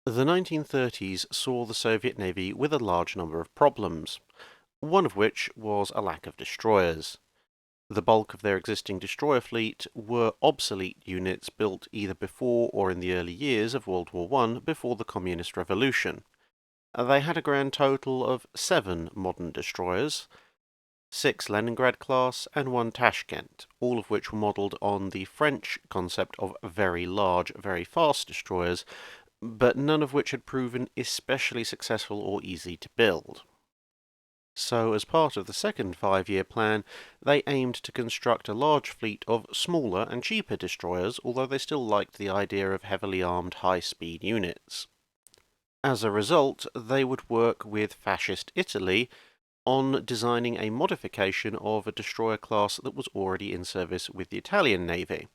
The 1930s saw the Soviet Navy with a large number of problems, one of which was a lack of destroyers. The bulk of their existing destroyer fleet were obsolete units built either before or in the early years of World War I before the Communist Revolution. They had a grand total of 7 modern destroyers, 6 Leningrad class and 1 Tashkent, all of which were modelled on the French concept of very large, very fast destroyers, but none of which had proven especially successful or easy to build. So, as part of the second 5-year plan, they aimed to construct a large fleet of smaller and cheaper destroyers, although they still liked the idea of heavily armed high-speed units. As a result, they would work with fascist Italy on designing a modification of a destroyer class that was already in service with the Italian Navy.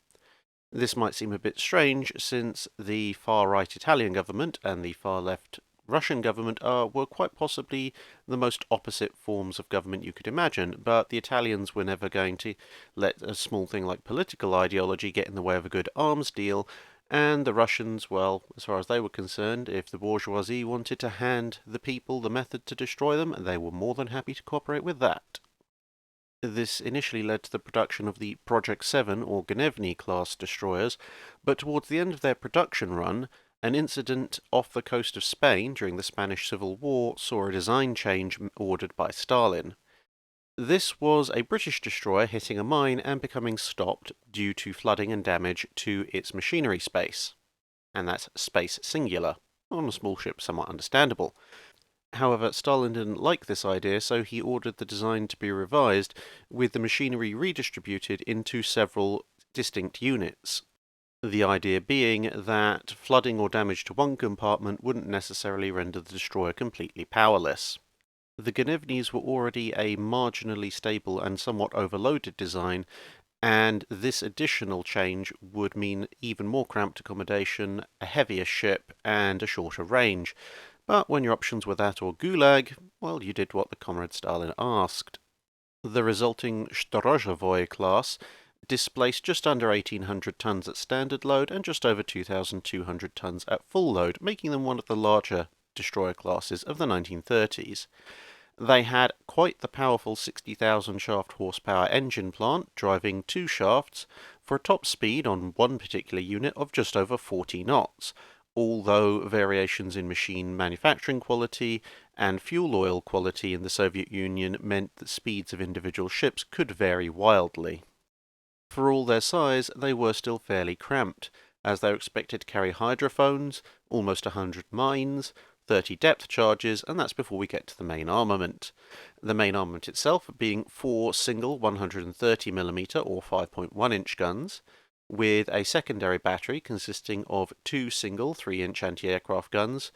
This might seem a bit strange, since the far-right Italian government and the far-left Russian government were quite possibly the most opposite forms of government you could imagine, but the Italians were never going to let a small thing like political ideology get in the way of a good arms deal, and the Russians, well, as far as they were concerned, if the bourgeoisie wanted to hand the people the method to destroy them, they were more than happy to cooperate with that. This initially led to the production of the Project 7 or Gnevny class destroyers, but towards the end of their production run, an incident off the coast of Spain during the Spanish Civil War saw a design change ordered by Stalin. This was a British destroyer hitting a mine and becoming stopped due to flooding and damage to its machinery space. And that's space singular. On a small ship, somewhat understandable. However, Stalin didn't like this idea, so he ordered the design to be revised, with the machinery redistributed into several distinct units. The idea being that flooding or damage to one compartment wouldn't necessarily render the destroyer completely powerless. The Gnevnys were already a marginally stable and somewhat overloaded design, and this additional change would mean even more cramped accommodation, a heavier ship, and a shorter range. But when your options were that or Gulag, well, you did what the Comrade Stalin asked. The resulting Storozhevoy class displaced just under 1,800 tons at standard load and just over 2,200 tons at full load, making them one of the larger destroyer classes of the 1930s. They had quite the powerful 60,000 shaft horsepower engine plant, driving 2 shafts, for a top speed on one particular unit of just over 40 knots, although variations in machine manufacturing quality and fuel oil quality in the Soviet Union meant that speeds of individual ships could vary wildly. For all their size, they were still fairly cramped, as they were expected to carry hydrophones, almost 100 mines, 30 depth charges, and that's before we get to the main armament. The main armament itself being 4 single 130mm or 5.1-inch guns, with a secondary battery consisting of 2 single 3-inch anti-aircraft guns,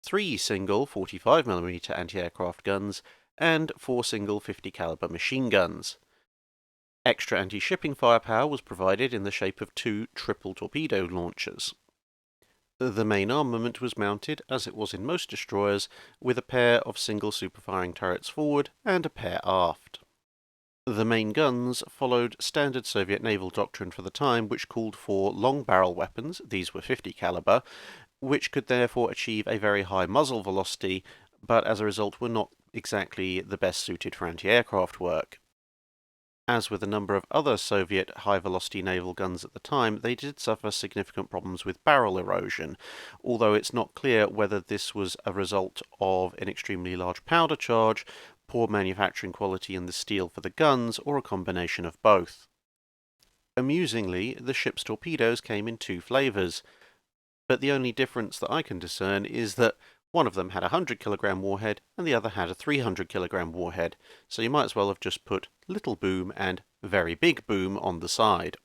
3 single 45mm anti-aircraft guns, and 4 single 50-caliber machine guns. Extra anti-shipping firepower was provided in the shape of 2 triple torpedo launchers. The main armament was mounted, as it was in most destroyers, with a pair of single superfiring turrets forward and a pair aft. The main guns followed standard Soviet naval doctrine for the time, which called for long barrel weapons, these were 50 caliber, which could therefore achieve a very high muzzle velocity, but as a result were not exactly the best suited for anti-aircraft work. As with a number of other Soviet high-velocity naval guns at the time, they did suffer significant problems with barrel erosion, although it's not clear whether this was a result of an extremely large powder charge, poor manufacturing quality in the steel for the guns, or a combination of both. Amusingly, the ship's torpedoes came in 2 flavours, but the only difference that I can discern is that one of them had a 100-kilogram warhead and the other had a 300-kilogram warhead, so you might as well have just put Little Boom and Very Big Boom on the side.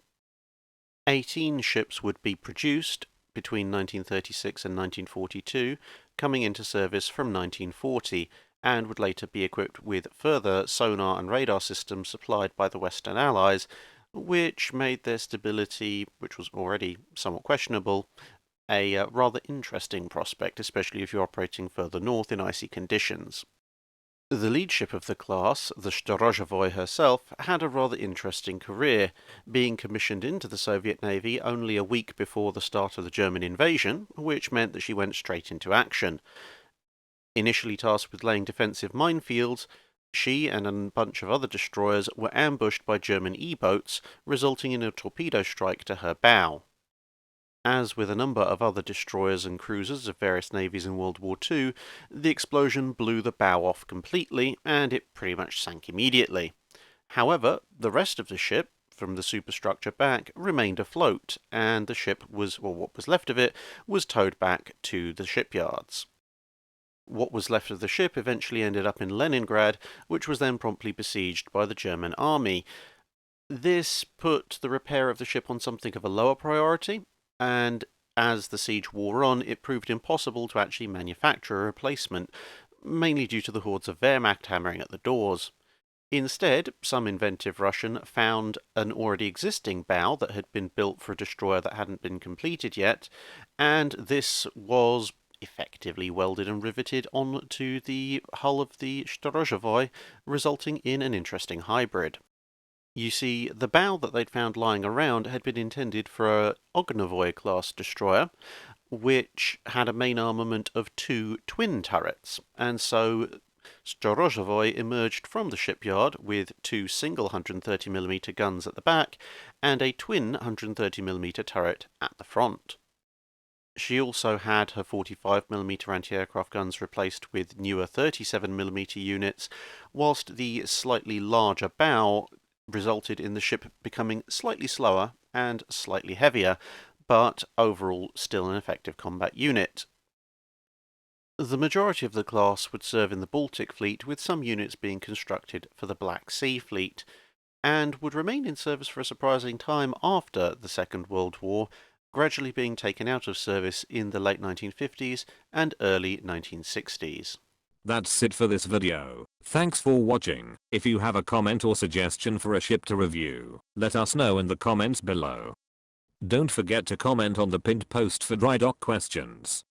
18 ships would be produced between 1936 and 1942, coming into service from 1940, and would later be equipped with further sonar and radar systems supplied by the Western Allies, which made their stability, which was already somewhat questionable, a rather interesting prospect, especially if you're operating further north in icy conditions. The lead ship of the class, the Storozhevoy herself, had a rather interesting career, being commissioned into the Soviet Navy only a week before the start of the German invasion, which meant that she went straight into action. Initially tasked with laying defensive minefields, she and a bunch of other destroyers were ambushed by German E-boats, resulting in a torpedo strike to her bow. As with a number of other destroyers and cruisers of various navies in World War II, the explosion blew the bow off completely, and it pretty much sank immediately. However, the rest of the ship, from the superstructure back, remained afloat, and the ship was, or what was left of it, was towed back to the shipyards. What was left of the ship eventually ended up in Leningrad, which was then promptly besieged by the German army. This put the repair of the ship on something of a lower priority, and as the siege wore on, it proved impossible to actually manufacture a replacement, mainly due to the hordes of Wehrmacht hammering at the doors. Instead, some inventive Russian found an already existing bow that had been built for a destroyer that hadn't been completed yet, and this was effectively welded and riveted onto the hull of the Storozhevoy, resulting in an interesting hybrid. You see, the bow that they'd found lying around had been intended for a Ognovoy-class destroyer, which had a main armament of 2 twin turrets, and so Storozhevoy emerged from the shipyard with 2 single 130mm guns at the back and a twin 130mm turret at the front. She also had her 45mm anti-aircraft guns replaced with newer 37mm units, whilst the slightly larger bow resulted in the ship becoming slightly slower and slightly heavier, but overall still an effective combat unit. The majority of the class would serve in the Baltic Fleet, with some units being constructed for the Black Sea Fleet, and would remain in service for a surprising time after the Second World War, gradually being taken out of service in the late 1950s and early 1960s. That's it for this video. Thanks for watching. If you have a comment or suggestion for a ship to review, let us know in the comments below. Don't forget to comment on the pinned post for dry dock questions.